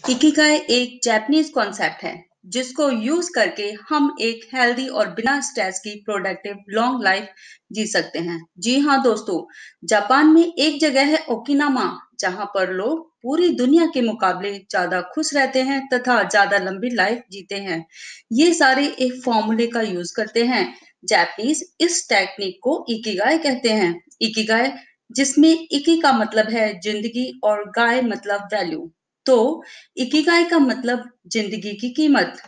Ikigai एक Japanese concept है जिसको यूज करके हम एक हेल्दी और बिना स्ट्रेस की प्रोडक्टिव लॉन्ग लाइफ जी सकते हैं। जी हाँ दोस्तों, जापान में एक जगह है ओकिनावा जहाँ पर लोग पूरी दुनिया के मुकाबले ज्यादा खुश रहते हैं तथा ज्यादा लंबी लाइफ जीते हैं। ये सारे एक फॉर्मूले का यूज करते हैं। जापानीज इस टेक्निक को इकिगाई कहते हैं। इकिगाई जिसमें इकी का मतलब है जिंदगी और गाय मतलब वैल्यू। तो इकिगाई का मतलब जिंदगी की कीमत।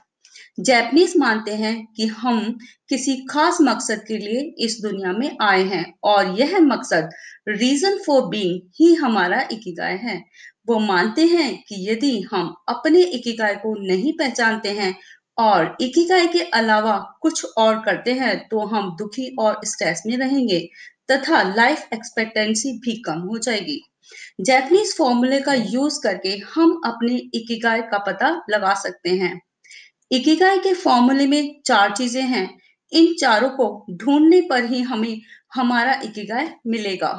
जैपनीज मानते हैं कि हम किसी खास मकसद के लिए इस दुनिया में आए हैं और यह मकसद रीजन फॉर बीइंग ही हमारा इकिगाई है। वो मानते हैं कि यदि हम अपने इकिगाई को नहीं पहचानते हैं और इकिगाई के अलावा कुछ और करते हैं तो हम दुखी और स्ट्रेस में रहेंगे तथा लाइफ एक्सपेक्टेंसी भी कम हो जाएगी। जैपनीज फॉर्मूले का यूज करके हम अपने इकिगाई का पता लगा सकते हैं। इकिगाई के फॉर्मूले में 4 चीजें हैं। इन चारों को ढूंढने पर ही हमें हमारा इकिगाई मिलेगा।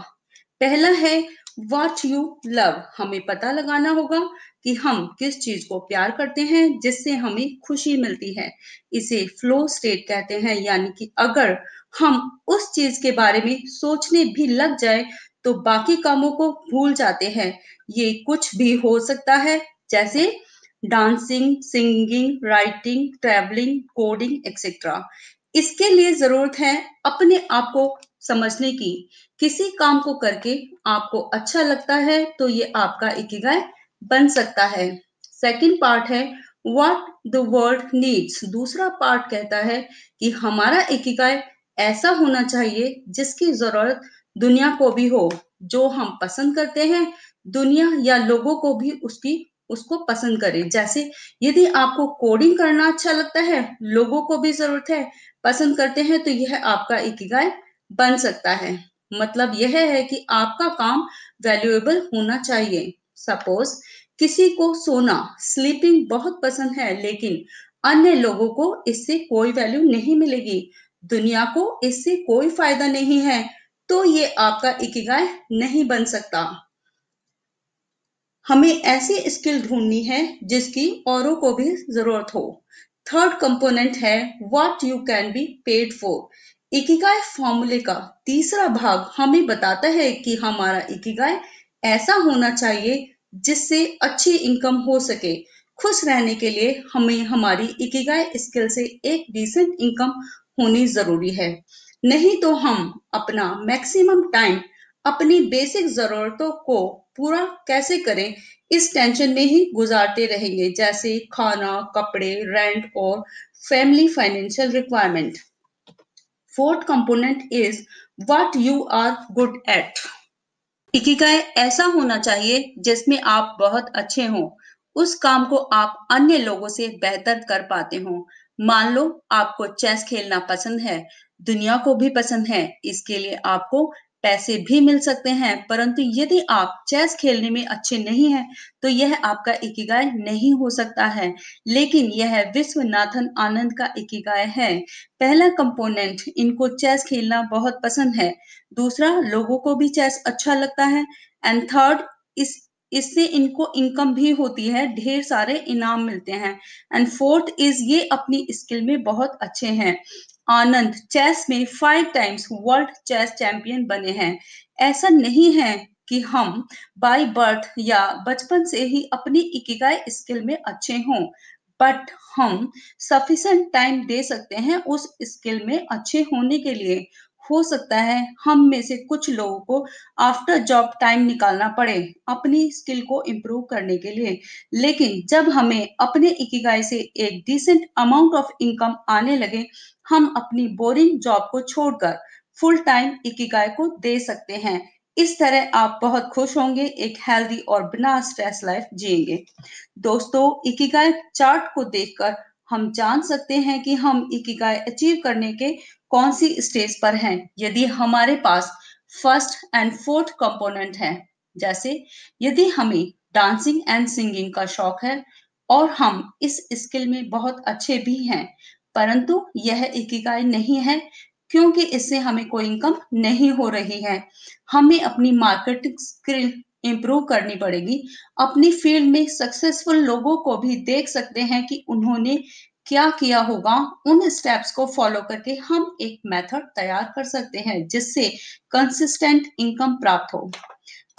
पहला है व्हाट यू लव। हमें पता लगाना होगा कि हम किस चीज को प्यार करते हैं जिससे हमें खुशी मिलती है। इसे फ्लो स्टेट कहते हैं, यानी कि अगर हम उस चीज के बारे में सोचने भी लग जाए तो बाकी कामों को भूल जाते हैं। ये कुछ भी हो सकता है, जैसे dancing, singing, writing, travelling, coding etcetera. इसके लिए जरूरत है अपने आप को समझने की। किसी काम को करके आपको अच्छा लगता है तो ये आपका इकिगाई बन सकता है। सेकंड पार्ट है व्हाट द वर्ल्ड नीड्स। दूसरा पार्ट कहता है कि हमारा इकिगाई ऐसा होना चाहिए जिसकी जरूरत दुनिया को भी हो। जो हम पसंद करते हैं दुनिया या लोगों को भी उसको पसंद करे। जैसे यदि आपको कोडिंग करना अच्छा लगता है, लोगों को भी जरूरत है, पसंद करते हैं, तो यह आपका इकिगाई बन सकता है। मतलब यह है कि आपका काम वैल्यूएबल होना चाहिए। सपोज किसी को सोना, स्लीपिंग बहुत पसंद है, लेकिन अन्य लोगों को इससे कोई वैल्यू नहीं मिलेगी, दुनिया को इससे कोई फायदा नहीं है, तो ये आपका इकिगाई नहीं बन सकता। हमें ऐसी स्किल ढूंढनी है जिसकी औरों को भी जरूरत हो। थर्ड कंपोनेंट है what you can be paid for. Ikigai फॉर्मूले का तीसरा भाग हमें बताता है कि हमारा इकिगाई ऐसा होना चाहिए जिससे अच्छी इनकम हो सके। खुश रहने के लिए हमें हमारी इकिगाई स्किल से एक डिसेंट इनकम होनी जरूरी है। नहीं तो हम अपना मैक्सिमम टाइम अपनी बेसिक जरूरतों को पूरा कैसे करें इस टेंशन में ही गुजारते रहेंगे, जैसे खाना, कपड़े, रेंट और family financial requirement. Fourth component is what you are good at. Ikigai ऐसा होना चाहिए जिसमें आप बहुत अच्छे हों, उस काम को आप अन्य लोगों से बेहतर कर पाते हो। मान लो आपको चेस खेलना पसंद है, दुनिया को भी पसंद है, इसके लिए आपको पैसे भी मिल सकते हैं, परंतु यदि आप चेस खेलने में अच्छे नहीं हैं तो यह आपका इकिगाई नहीं हो सकता है। लेकिन यह विश्वनाथन आनंद का इकिगाई है। पहला कंपोनेंट, इनको चेस खेलना बहुत पसंद है। दूसरा, लोगों को भी चेस अच्छा लगता है। एंड थर्ड, इस इससे इनको इनकम भी होती है, ढेर सारे इनाम मिलते हैं। एंड फोर्थ इज ये अपनी स्किल में बहुत अच्छे हैं। आनंद चेस में 5 टाइम्स वर्ल्ड चेस चैंपियन बने हैं। ऐसा नहीं है कि हम बाय बर्थ या बचपन से ही अपनी इकिगाई स्किल में अच्छे हों, बट हम सफिशिएंट टाइम दे सकते हैं उस स्किल में अच्छे होने के लिए। हो सकता है हम में से कुछ लोगों को आफ्टर जॉब टाइम निकालना पड़े अपनी स्किल को इम्प्रूव करने के लिए, लेकिन जब हमें अपने इकिगाई से एक डिसेंट अमाउंट ऑफ इनकम आने लगे, हम अपनी बोरिंग जॉब को छोड़कर फुल टाइम इकिगाई को दे सकते हैं। इस तरह आप बहुत खुश होंगे, एक हेल्दी और बिना स्ट्रेस लाइफ जिएंगे। दोस्तों, इकिगाई चार्ट को देखकर हम जान सकते हैं कि हम इकिगाई अचीव करने के कौन सी स्टेज पर हैं। यदि हमारे पास फर्स्ट एंड फोर्थ कंपोनेंट है, जैसे यदि हमें डांसिंग एंड सिंगिंग का शौक है और हम इस स्किल में बहुत अच्छे भी हैं, परंतु यह इकिगाई नहीं है क्योंकि इससे हमें कोई इनकम नहीं हो रही है। हमें अपनी मार्केटिंग स्किल इम्प्रूव करनी पड़ेगी। अपनी फील्ड में सक्सेसफुल लोगों को भी देख सकते हैं कि उन्होंने क्या किया होगा। उन स्टेप्स को फॉलो करके हम एक मेथड तैयार कर सकते हैं जिससे कंसिस्टेंट इनकम प्राप्त हो।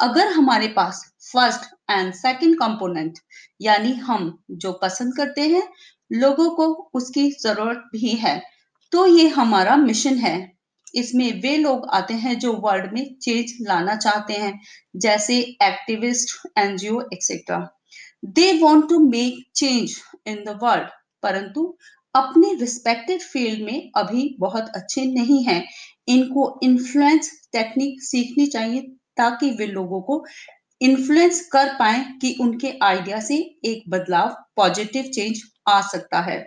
अगर हमारे पास फर्स्ट एंड सेकंड कंपोनेंट यानी हम जो पसंद करते हैं, लोगों को उसकी जरूरत भी है, तो ये हमारा मिशन है। इसमें वे लोग आते हैं जो वर्ल्ड में चेंज लाना चाहते हैं, जैसे activist, NGO etcetera. They want to make change in the world, परंतु अपने रिस्पेक्टेड फील्ड में अभी बहुत अच्छे नहीं हैं। इनको इन्फ्लुएंस टेक्निक सीखनी चाहिए ताकि वे लोगों को इन्फ्लुएंस कर पाए कि उनके आइडिया से एक बदलाव, पॉजिटिव चेंज आ सकता है।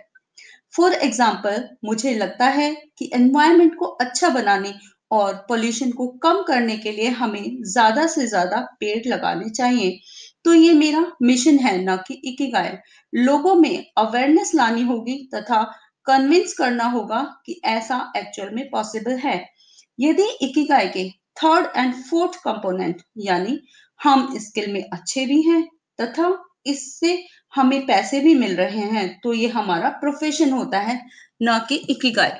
फॉर एग्जाम्पल, मुझे लगता है कि एनवायरनमेंट को अच्छा बनाने और पोल्यूशन को कम करने के लिए हमें ज्यादा से ज्यादा पेड़ लगाने चाहिए। तो ये मेरा मिशन है, न कि इकिगाई। लोगों में अवेयरनेस लानी होगी तथा कन्विंस करना होगा कि ऐसा एक्चुअल में पॉसिबल है। यदि इकिगाई के थर्ड एंड फोर्थ कंपोनेंट यानी हम स्किल में अच्छे भी हैं तथा इससे हमें पैसे भी मिल रहे हैं, तो ये हमारा प्रोफेशन होता है, न कि इकिगाई।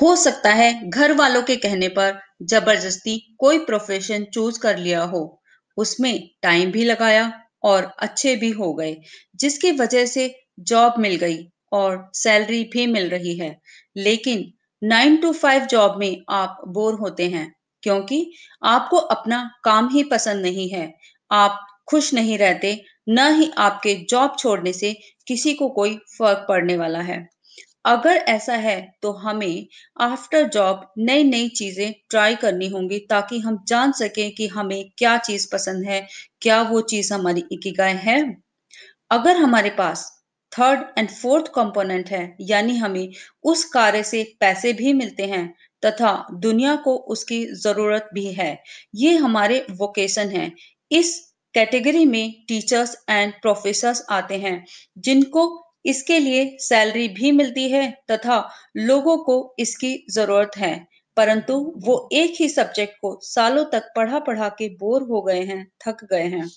हो सकता है घर वालों के कहने पर जबरदस्ती कोई प्रोफेशन चूज कर लिया हो, उसमें टाइम भी लगाया और अच्छे भी हो गए, जिसकी वजह से जॉब मिल गई और सैलरी भी मिल रही है। लेकिन 9 to 5 जॉब में आप बोर होते हैं क्योंकि आपको अपना काम ही पसंद नहीं है। आप खुश नहीं रहते, न ही आपके जॉब छोड़ने से किसी को कोई फर्क पड़ने वाला है। अगर ऐसा है तो हमें आफ्टर जॉब नई नई चीजें ट्राई करनी होंगी ताकि हम जान सकें कि हमें क्या चीज पसंद है, क्या वो चीज हमारी इकिगाई है। अगर हमारे पास थर्ड एंड फोर्थ कंपोनेंट है यानी हमें उस कार्य से पैसे भी मिलते हैं तथा दुनिया को उसकी जरूरत भी है, ये हमारे वोकेशन है। इस कैटेगरी में टीचर्स एंड प्रोफेसर्स आते हैं जिनको इसके लिए सैलरी भी मिलती है तथा लोगों को इसकी जरूरत है, परंतु वो एक ही सब्जेक्ट को सालों तक पढ़ा पढ़ा के बोर हो गए हैं, थक गए हैं।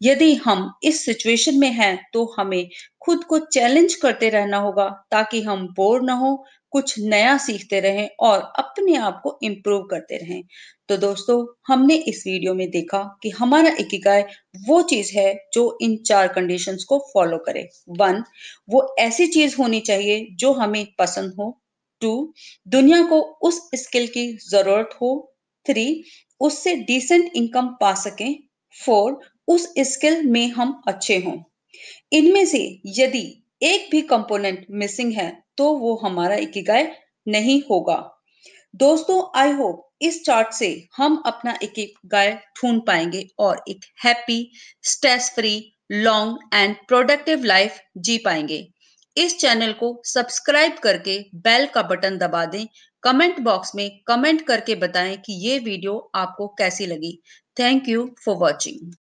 यदि हम इस सिचुएशन में हैं तो हमें खुद को चैलेंज करते रहना होगा ताकि हम बोर ना हो, कुछ नया सीखते रहें और अपने आप को इम्प्रूव करते रहें। तो दोस्तों, हमने इस वीडियो में देखा कि हमारा इकिगाई वो चीज है जो इन 4 कंडीशंस को फॉलो करे। 1, वो ऐसी चीज होनी चाहिए जो हमें पसंद हो। 2, दुनिया को उस स्किल की जरूरत हो। 3, उससे डिसेंट इनकम पा सकें। 4, उस स्किल में हम अच्छे हों। इनमें से यदि एक भी कंपोनेंट मिसिंग है तो वो हमारा इकिगाई नहीं होगा। दोस्तों, आई होप इस चार्ट से हम अपना इकिगाई ढूंढ पाएंगे और एक happy, stress free, long and productive life जी पाएंगे। इस चैनल को सब्सक्राइब करके बेल का बटन दबा दें। कमेंट बॉक्स में कमेंट करके बताएं कि ये वीडियो आपको कैसी लगी। Thank you for watching.